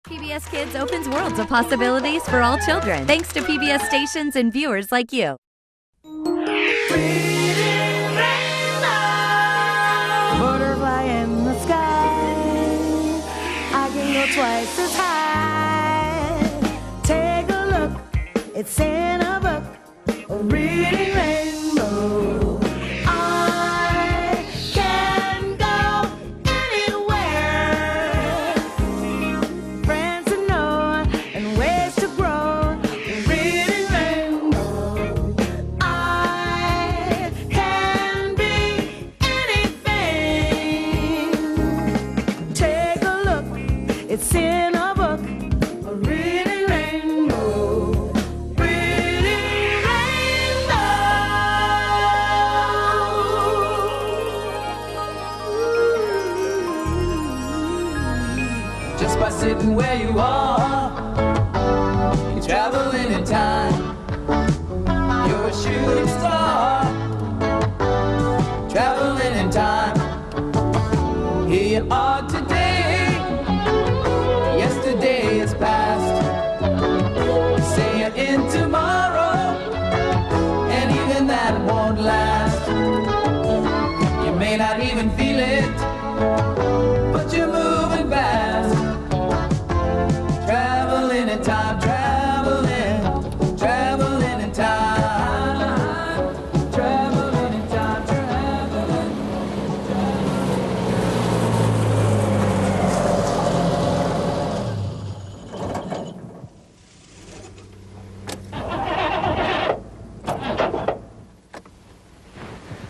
PBS Kids opens worlds of possibilities for all children, thanks to PBS stations and viewers like you. Butterfly in the sky, I can go twice as high. Take a look, it's in a book, a reading rainbow. I can go anywhere. Friends to know and ways to grow, a reading rainbow. I can be anything. Take a look, it's in a book, a reading rainbow. Reading rainbow. Just by sitting where you are, you travel in time. You're a shooting star, traveling in time. Here you are today, yesterday is past. Say you're in tomorrow, and even that won't last. You may not even feel it, but you're moving fast. Traveling in time, traveling, traveling in time. Traveling in time, traveling.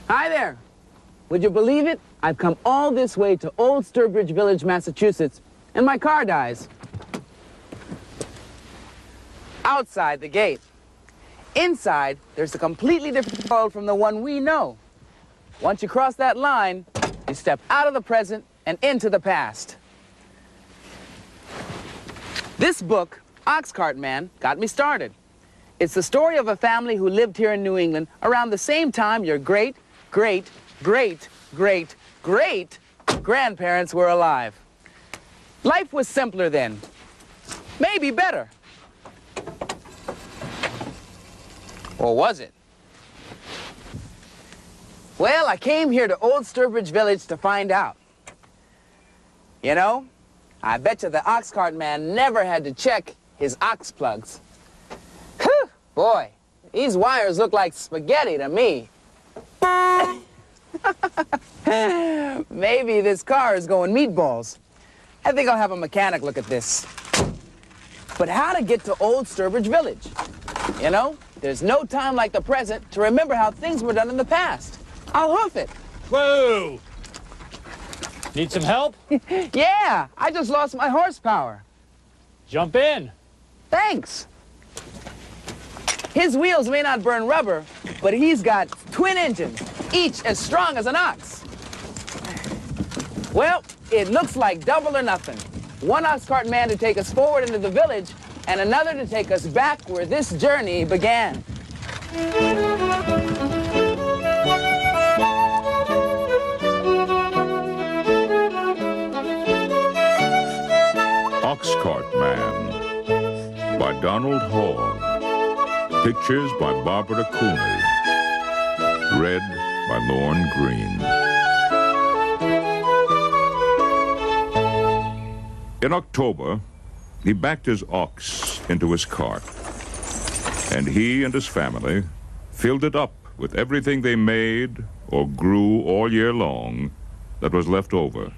Hi there. Would you believe it? I've come all this way to old Sturbridge Village, Massachusetts, and my car dies. Outside the gate. Inside, there's a completely different world from the one we know. Once you cross that line, you step out of the present and into the past. This book, Oxcart Man, got me started. It's the story of a family who lived here in New England around the same time your great, great, great, great, great grandparents were alive. Life was simpler then. Maybe better. Or was it? Well, I came here to old Sturbridge Village to find out. You know, I bet you the Oxcart Man never had to check his ox plugs. Whew, boy, these wires look like spaghetti to me. Maybe this car is going meatballs. I think I'll have a mechanic look at this. But how to get to old Sturbridge Village? You know, there's no time like the present to remember how things were done in the past. I'll hoof it. Whoa! Need some help? Yeah, I just lost my horsepower. Jump in. Thanks. His wheels may not burn rubber, but he's got twin engines, each as strong as an ox. Well, it looks like double or nothing. One Oxcart Man to take us forward into the village, and another to take us back where this journey began. Oxcart Man by Donald Hall. Pictures by Barbara Cooney. Read by Lorne Green. In October, he backed his ox into his cart, and he and his family filled it up with everything they made or grew all year long that was left over.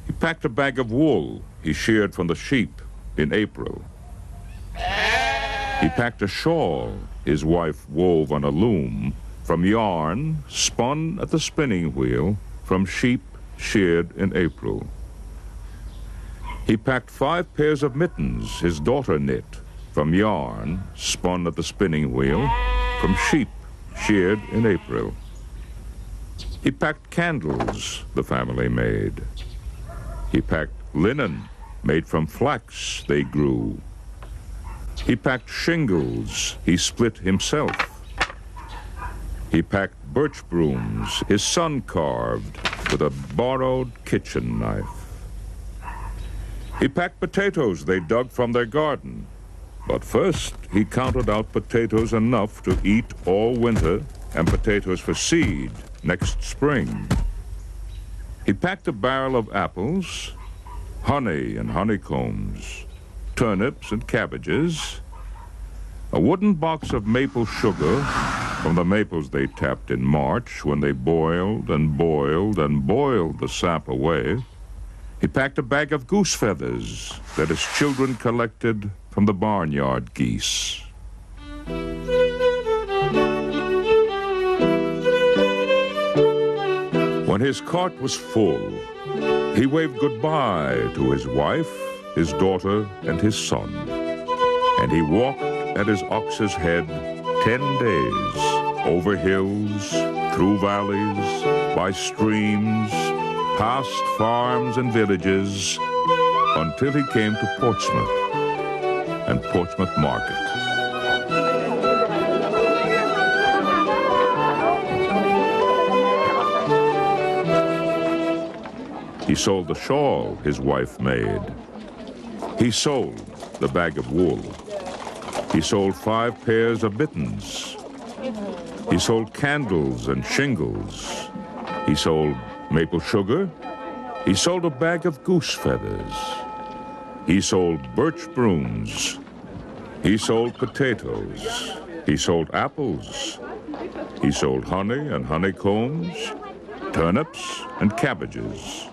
He packed a bag of wool he sheared from the sheep in April. He packed a shawl his wife wove on a loom from yarn spun at the spinning wheel from sheep sheared in April. He packed 5 pairs of mittens his daughter knit from yarn spun at the spinning wheel from sheep sheared in April. He packed candles the family made. He packed linen made from flax they grew. He packed shingles he split himself. He packed birch brooms his son carved with a borrowed kitchen knife. He packed potatoes they dug from their garden. But first, he counted out potatoes enough to eat all winter and potatoes for seed next spring. He packed a barrel of apples, honey and honeycombs, turnips and cabbages, a wooden box of maple sugar from the maples they tapped in March when they boiled and boiled and boiled the sap away. He packed a bag of goose feathers that his children collected from the barnyard geese. When his cart was full, he waved goodbye to his wife, his daughter, and his son. And he walked at his ox's head 10 days, over hills, through valleys, by streams, past farms and villages, until he came to Portsmouth and Portsmouth Market. He sold the shawl his wife made. He sold the bag of wool. He sold 5 pairs of mittens. He sold candles and shingles. He sold maple sugar. He sold a bag of goose feathers. He sold birch brooms. He sold potatoes. He sold apples. He sold honey and honeycombs, turnips and cabbages.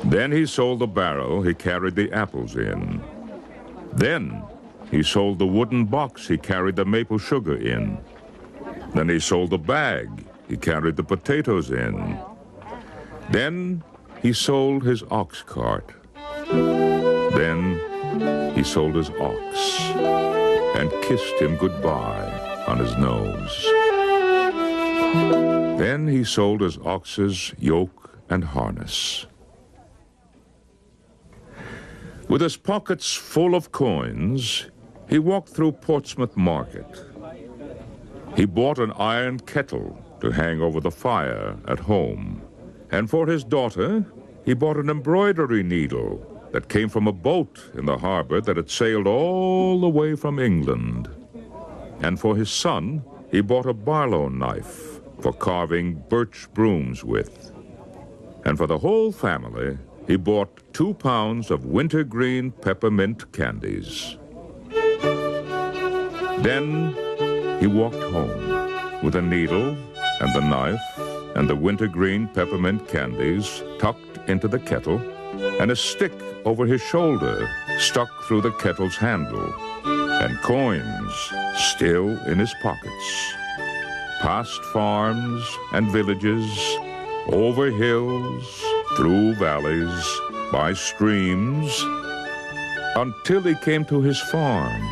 Then he sold the barrel he carried the apples in. Then he sold the wooden box he carried the maple sugar in. Then he sold the bag he carried the potatoes in. Then he sold his ox cart. Then he sold his ox and kissed him goodbye on his nose. Then he sold his ox's yoke and harness. With his pockets full of coins, he walked through Portsmouth Market. He bought an iron kettle to hang over the fire at home. And for his daughter, he bought an embroidery needle that came from a boat in the harbor that had sailed all the way from England. And for his son, he bought a Barlow knife for carving birch brooms with. And for the whole family, he bought 2 pounds of wintergreen peppermint candies. Then he walked home with a needle and the knife and the wintergreen peppermint candies tucked into the kettle and a stick over his shoulder stuck through the kettle's handle and coins still in his pockets. Past farms and villages, over hills, through valleys, by streams, until he came to his farm.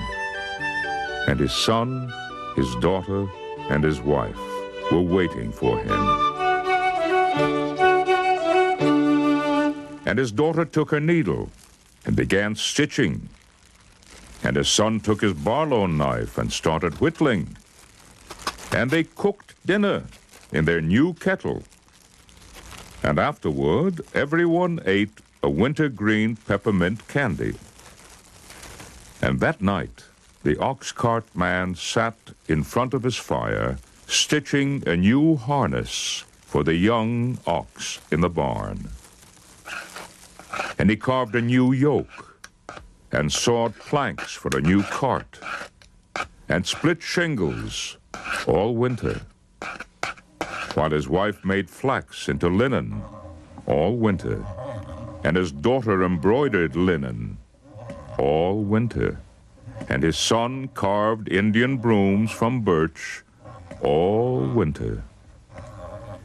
And his son, his daughter, and his wife were waiting for him. And his daughter took her needle and began stitching. And his son took his Barlow knife and started whittling. And they cooked dinner in their new kettle. And afterward, everyone ate a wintergreen peppermint candy. And that night, the Oxcart Man sat in front of his fire, stitching a new harness for the young ox in the barn. And he carved a new yoke, and sawed planks for a new cart, and split shingles all winter, while his wife made flax into linen all winter, and his daughter embroidered linen all winter, and his son carved Indian brooms from birch all winter,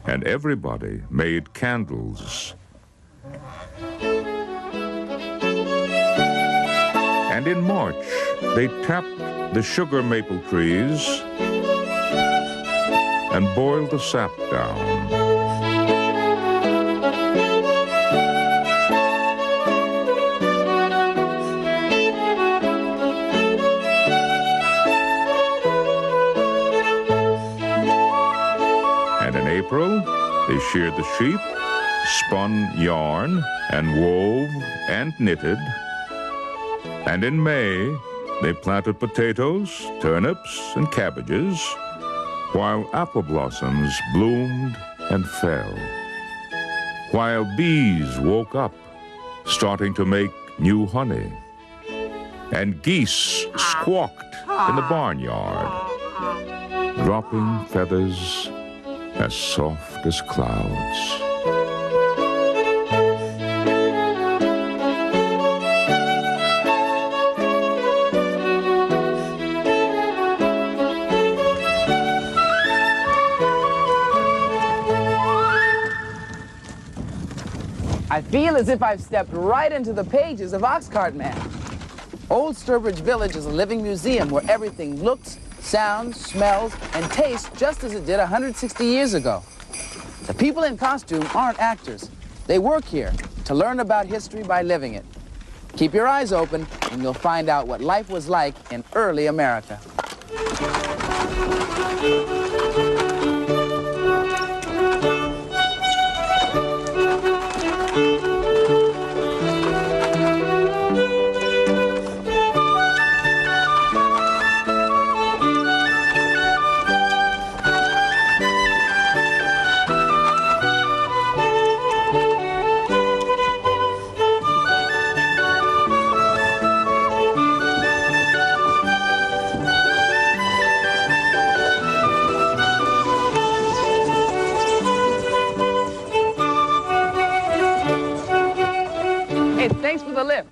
and everybody made candles. And in March, they tapped the sugar maple trees and boiled the sap down. And in April, they sheared the sheep spun yarn and wove and knitted. And in May, they planted potatoes, turnips, and cabbages, while apple blossoms bloomed and fell. While bees woke up, starting to make new honey. And geese squawked in the barnyard, dropping feathers as soft as clouds. I feel as if I've stepped right into the pages of Oxcart Man. Old Sturbridge Village is a living museum where everything looks, sounds, smells, and tastes just as it did 160 years ago. The people in costume aren't actors. They work here to learn about history by living it. Keep your eyes open and you'll find out what life was like in early America. Thanks for the lift.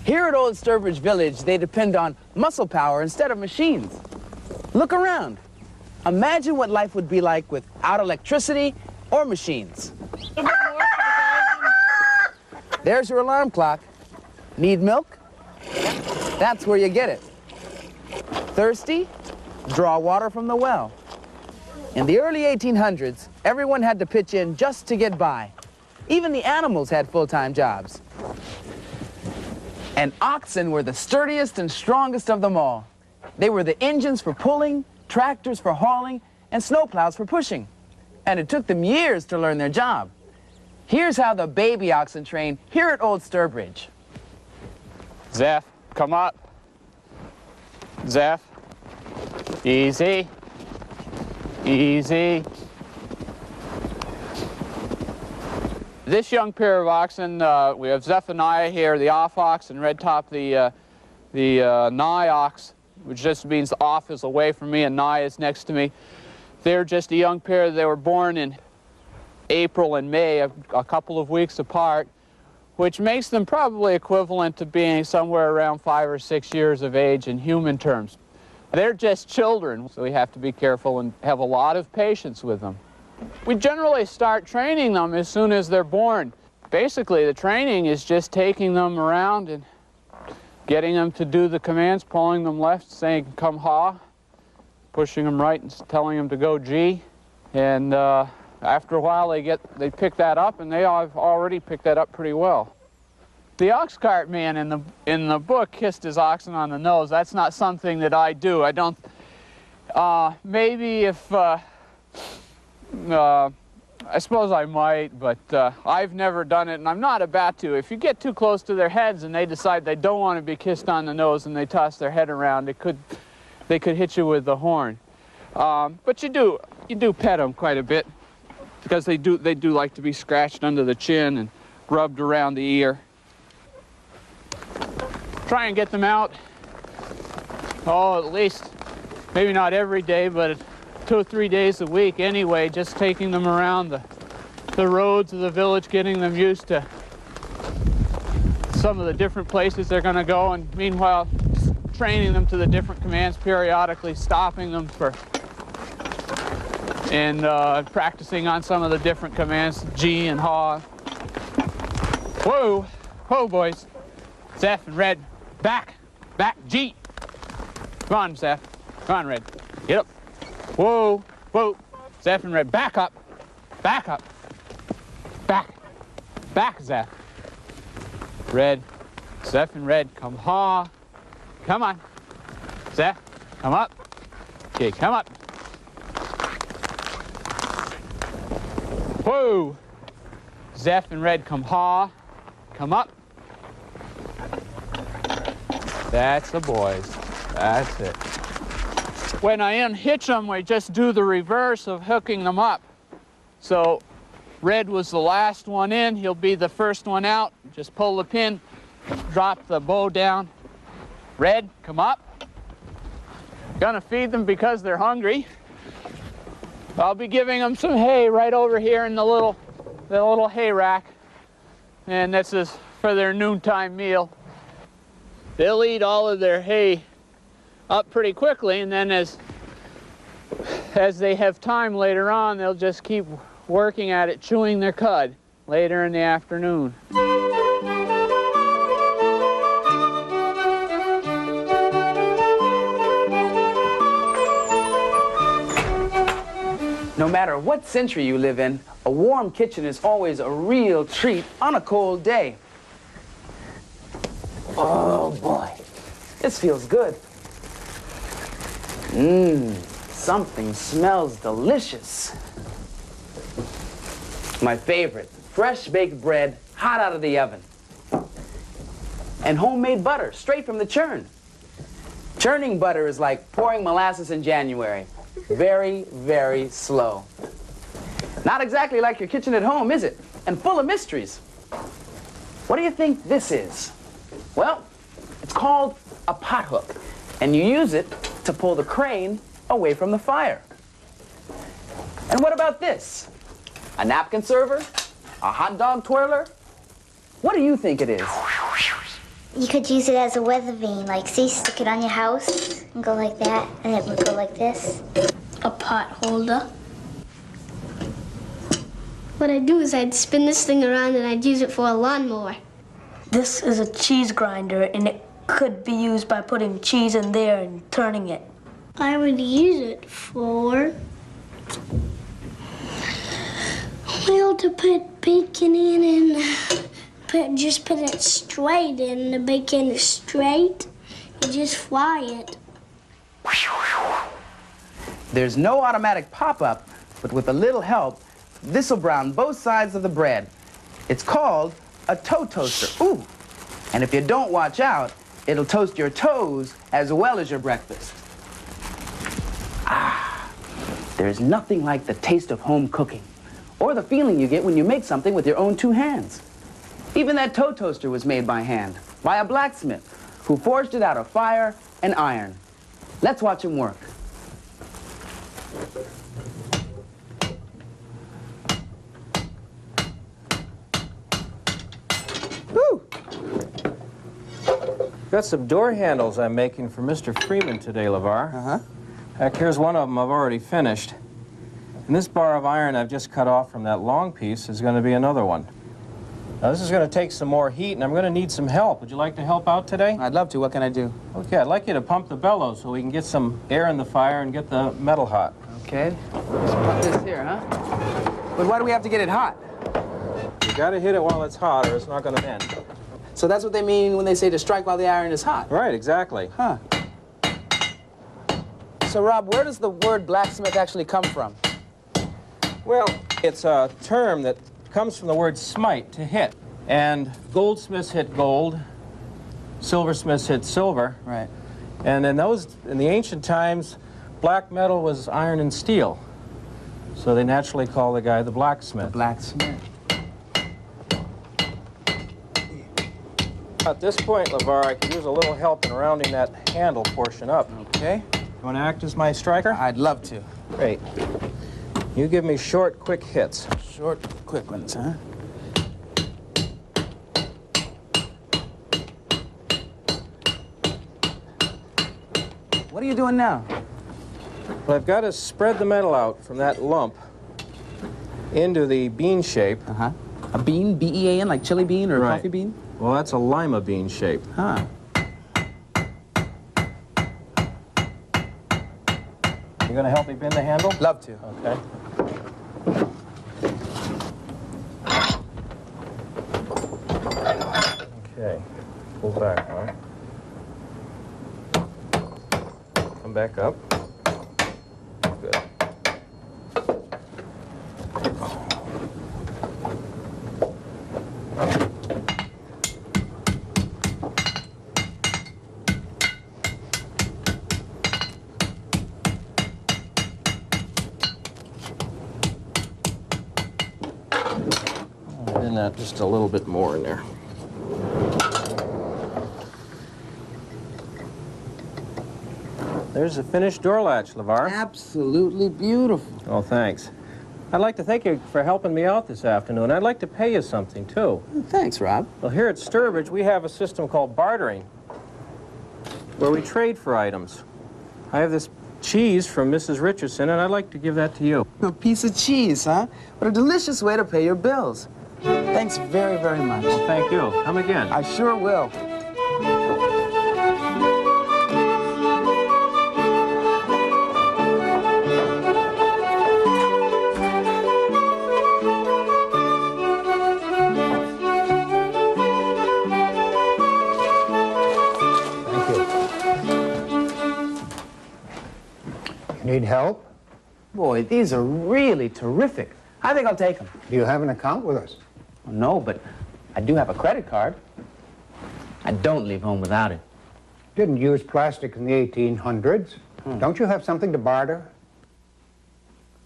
Here at Old Sturbridge Village, they depend on muscle power instead of machines. Look around. Imagine what life would be like without electricity or machines. There's your alarm clock. Need milk? That's where you get it. Thirsty? Draw water from the well. In the early 1800s, everyone had to pitch in just to get by. Even the animals had full-time jobs. And oxen were the sturdiest and strongest of them all. They were the engines for pulling, tractors for hauling, and snowplows for pushing. And it took them years to learn their job. Here's how the baby oxen train here at Old Sturbridge. Zeph, come up. Zeph, easy, easy. This young pair of oxen, we have Zephaniah here, the off ox, and Red Top, the nigh ox, which just means the off is away from me and nigh is next to me. They're just a young pair. They were born in April and May, a couple of weeks apart, which makes them probably equivalent to being somewhere around 5 or 6 years of age in human terms. They're just children, so we have to be careful and have a lot of patience with them. We generally start training them as soon as they're born. Basically, the training is just taking them around and getting them to do the commands, pulling them left, saying, come ha, pushing them right and telling them to go G. And after a while, they pick that up, and they have already picked that up pretty well. The Oxcart Man in the book kissed his oxen on the nose. That's not something that I do. I don't, maybe if, I suppose I might, but I've never done it, and I'm not about to. If you get too close to their heads and they decide they don't want to be kissed on the nose and they toss their head around, they could hit you with the horn. But you do pet them quite a bit, because they do like to be scratched under the chin and rubbed around the ear. Try and get them out, at least, maybe not every day, but 2 or 3 days a week anyway, just taking them around the roads of the village, getting them used to some of the different places they're going to go, and meanwhile training them to the different commands, periodically stopping them and practicing on some of the different commands, G and ha. Whoa, whoa boys, Zeph and Red, back, G. Come on, Zeph, come on, Red, get up. Whoa, whoa, Zeph and Red, back up, back, Zeph. Red, Zeph and Red, come ha, come on. Zeph, come up, okay, come up. Whoa! 𝗪 and 𝗏, come up. That's the boys. That's it. When I unhitch them, we just do the reverse of hooking them up. So red was the last one in. He'll be the first one out. Just pull the pin, drop the bow down. Red, come up. Gonna feed them because they're hungry. I'll be giving them some hay right over here in the little hay rack. And this is for their noontime meal. They'll eat all of their hay up pretty quickly, and then as they have time later on, they'll just keep working at it, chewing their cud later in the afternoon. No matter what century you live in, a warm kitchen is always a real treat on a cold day. Oh boy, this feels good. Something smells delicious. My favorite, fresh baked bread, hot out of the oven. And homemade butter, straight from the churn. Churning butter is like pouring molasses in January. Very, very slow. Not exactly like your kitchen at home, is it? And full of mysteries. What do you think this is? Well, it's called a pot hook, and you use it to pull the crane away from the fire. And what about this? A napkin server? A hot dog twirler? What do you think it is? You could use it as a weather vane, like see, stick it on your house and go like that, and it would go like this. A pot holder. What I'd do is I'd spin this thing around and I'd use it for a lawnmower. This is a cheese grinder, and it could be used by putting cheese in there and turning it. I would use it for, well, to put bacon in and just put it straight in. The bacon is straight. You just fry it. There's no automatic pop-up, but with a little help, this will brown both sides of the bread. It's called a toe toaster. Ooh! And if you don't watch out, it'll toast your toes as well as your breakfast. Ah! There's nothing like the taste of home cooking, or the feeling you get when you make something with your own two hands. Even that toe toaster was made by hand, by a blacksmith, who forged it out of fire and iron. Let's watch him work. Woo! Got some door handles I'm making for Mr. Freeman today, 𝗪𝗏. Heck, here's one of them I've already finished. And this bar of iron I've just cut off from that long piece is going to be another one. Now, this is going to take some more heat, and I'm going to need some help. Would you like to help out today? I'd love to. What can I do? Okay, I'd like you to pump the bellows so we can get some air in the fire and get the metal hot. Okay. Just put this here, huh? But why do we have to get it hot? You got to hit it while it's hot, or it's not going to bend. So that's what they mean when they say to strike while the iron is hot? Right, exactly. Huh. So, Rob, where does the word blacksmith actually come from? Well, it's a term that comes from the word smite, to hit. And goldsmiths hit gold, silversmiths hit silver. Right. And in the ancient times, black metal was iron and steel. So they naturally call the guy the blacksmith. The blacksmith. At this point, 𝗪𝗏, I could use a little help in rounding that handle portion up. Okay. You want to act as my striker? I'd love to. Great. You give me short, quick hits. Short, quick ones, huh? What are you doing now? Well, I've got to spread the metal out from that lump into the bean shape. Uh-huh. A bean? B-E-A-N, like chili bean or Right. coffee bean? Well, that's a lima bean shape. Huh. You going to help me bend the handle? Love to. Okay. Okay. Pull back, all right? Come back up. Good. in that just a little bit more in there. There's the finished door latch, 𝗪𝗏. Absolutely beautiful. Oh, thanks. I'd like to thank you for helping me out this afternoon. I'd like to pay you something, too. Thanks, Rob. Well, here at Sturbridge, we have a system called bartering, where we trade for items. I have this cheese from Mrs. Richardson, and I'd like to give that to you. A piece of cheese, huh? What a delicious way to pay your bills. Thanks very, very much. Well, thank you. Come again. I sure will. Need help? Boy, these are really terrific. I think I'll take them. Do you have an account with us? Well, no, but I do have a credit card. I don't leave home without it. Didn't use plastic in the 1800s. Don't you have something to barter?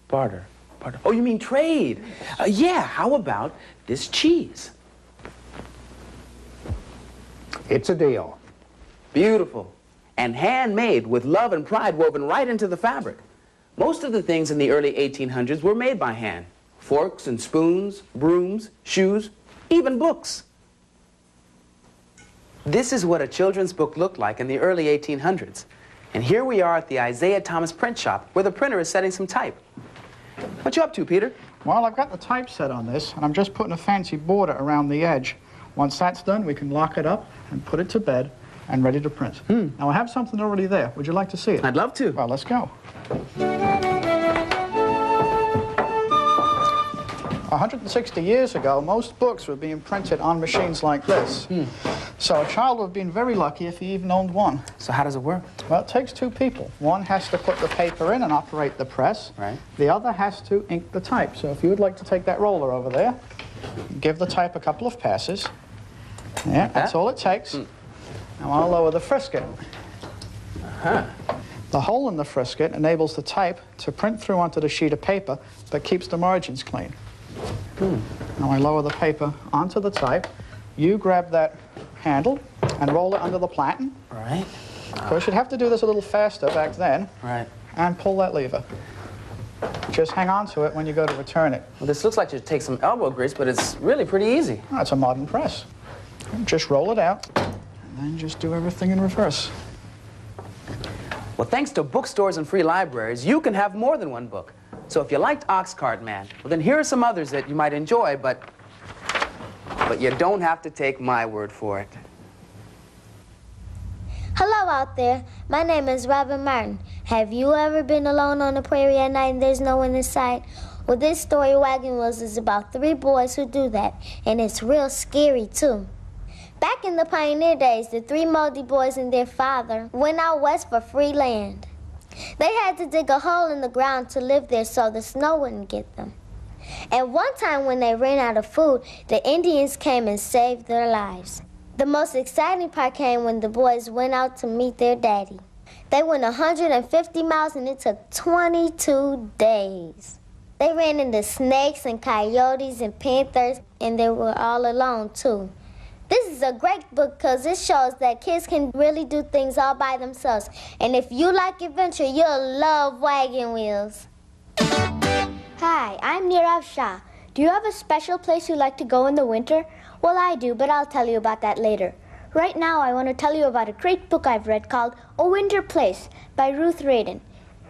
Barter? Barter? Oh, you mean trade? Yeah, how about this cheese? It's a deal. Beautiful. And handmade with love and pride woven right into the fabric. Most of the things in the early 1800s were made by hand. Forks and spoons, brooms, shoes, even books. This is what a children's book looked like in the early 1800s. And here we are at the Isaiah Thomas print shop, where the printer is setting some type. What you up to, Peter? Well, I've got the typeset on this, and I'm just putting a fancy border around the edge. Once that's done, we can lock it up and put it to bed and ready to print. Now, I have something already there. Would you like to see it? I'd love to. Well, let's go. 160 years ago, most books were being printed on machines like this. So a child would have been very lucky if he even owned one. So how does it work? Well, it takes two people. One has to put the paper in and operate the press. Right. The other has to ink the type. So if you would like to take that roller over there, give the type a couple of passes. Yeah, that's all it takes. Now I'll lower the frisket. The hole in the frisket enables the type to print through onto the sheet of paper, but keeps the margins clean. Now I lower the paper onto the type. You grab that handle and roll it under the platen. Right. Of course, you'd have to do this a little faster back then. Right. And pull that lever. Just hang on to it when you go to return it. Well, this looks like it takes some elbow grease, but it's really pretty easy. Oh, it's a modern press. Just roll it out, and then just do everything in reverse. Well, thanks to bookstores and free libraries, you can have more than one book. So if you liked Oxcart Man, well, then here are some others that you might enjoy, but you don't have to take my word for it. Hello out there. My name is Robin Martin. Have you ever been alone on the prairie at night and there's no one in sight? Well, this story, Wagon Wheels, is about 3 boys who do that, and it's real scary, too. Back in the pioneer days, the 3 Moldy boys and their father went out west for free land. They had to dig a hole in the ground to live there so the snow wouldn't get them. And one time when they ran out of food, the Indians came and saved their lives. The most exciting part came when the boys went out to meet their daddy. They went 150 miles and it took 22 days. They ran into snakes and coyotes and panthers, and they were all alone too. This is a great book because it shows that kids can really do things all by themselves. And if you like adventure, you'll love Wagon Wheels. Hi, I'm Nirav Shah. Do you have a special place you like to go in the winter? Well, I do, but I'll tell you about that later. Right now, I want to tell you about a great book I've read called A Winter Place by Ruth Radin.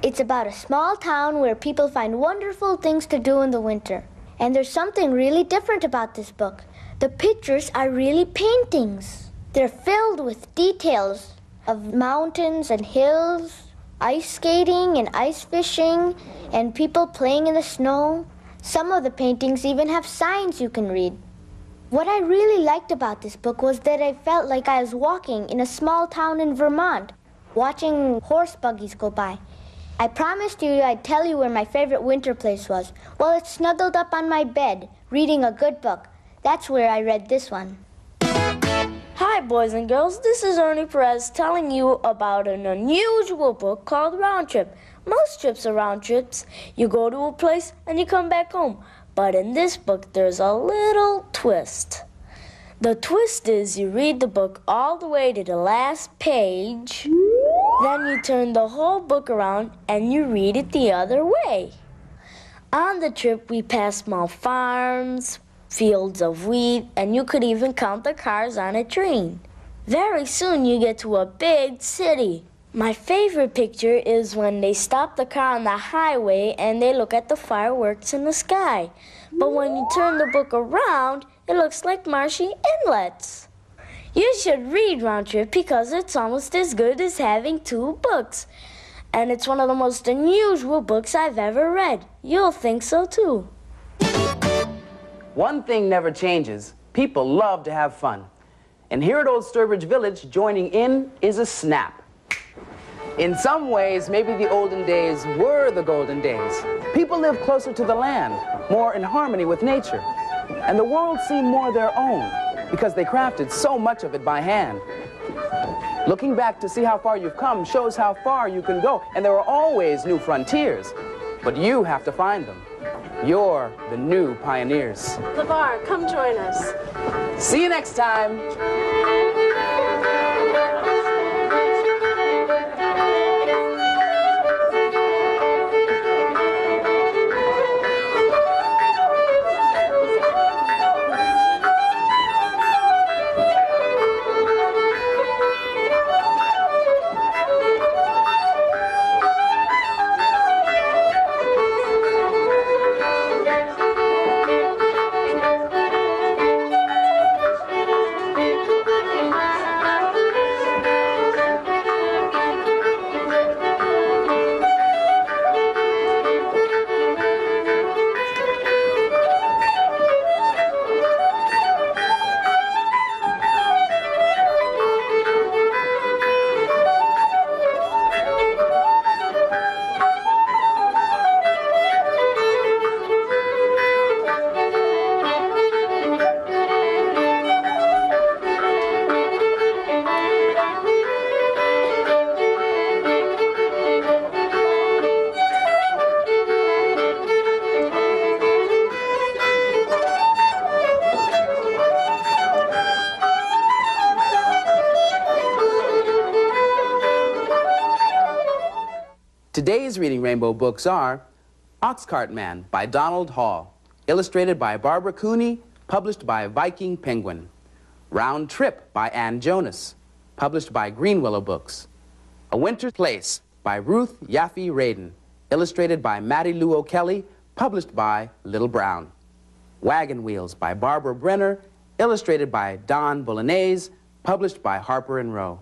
It's about a small town where people find wonderful things to do in the winter. And there's something really different about this book. The pictures are really paintings. They're filled with details of mountains and hills, ice skating and ice fishing, and people playing in the snow. Some of the paintings even have signs you can read. What I really liked about this book was that I felt like I was walking in a small town in Vermont, watching horse buggies go by. I promised you I'd tell you where my favorite winter place was. Well, it's snuggled up on my bed, reading a good book. That's where I read this one. Hi, boys and girls. This is Ernie Perez telling you about an unusual book called Round Trip. Most trips are round trips. You go to a place and you come back home. But in this book, there's a little twist. The twist is you read the book all the way to the last page, then you turn the whole book around and you read it the other way. On the trip, we passed small farms, fields of wheat, and you could even count the cars on a train. Very soon, you get to a big city. My favorite picture is when they stop the car on the highway and they look at the fireworks in the sky. But when you turn the book around, it looks like marshy inlets. You should read Round Trip because it's almost as good as having two books. And it's one of the most unusual books I've ever read. You'll think so too. One thing never changes. People love to have fun. And here at Old Sturbridge Village, joining in is a snap. In some ways, maybe the olden days were the golden days. People lived closer to the land, more in harmony with nature. And the world seemed more their own because they crafted so much of it by hand. Looking back to see how far you've come shows how far you can go, and there are always new frontiers. But you have to find them. You're the new pioneers. LeVar, come join us. See you next time. Today's Reading Rainbow books are Oxcart Man by Donald Hall, illustrated by Barbara Cooney, published by Viking Penguin. Round Trip by Ann Jonas, published by Greenwillow Books. A Winter's Place by Ruth Yaffe Radin, illustrated by Mattie Lou O'Kelly, published by Little Brown. Wagon Wheels by Barbara Brenner, illustrated by Don Bolognese, published by Harper & Row.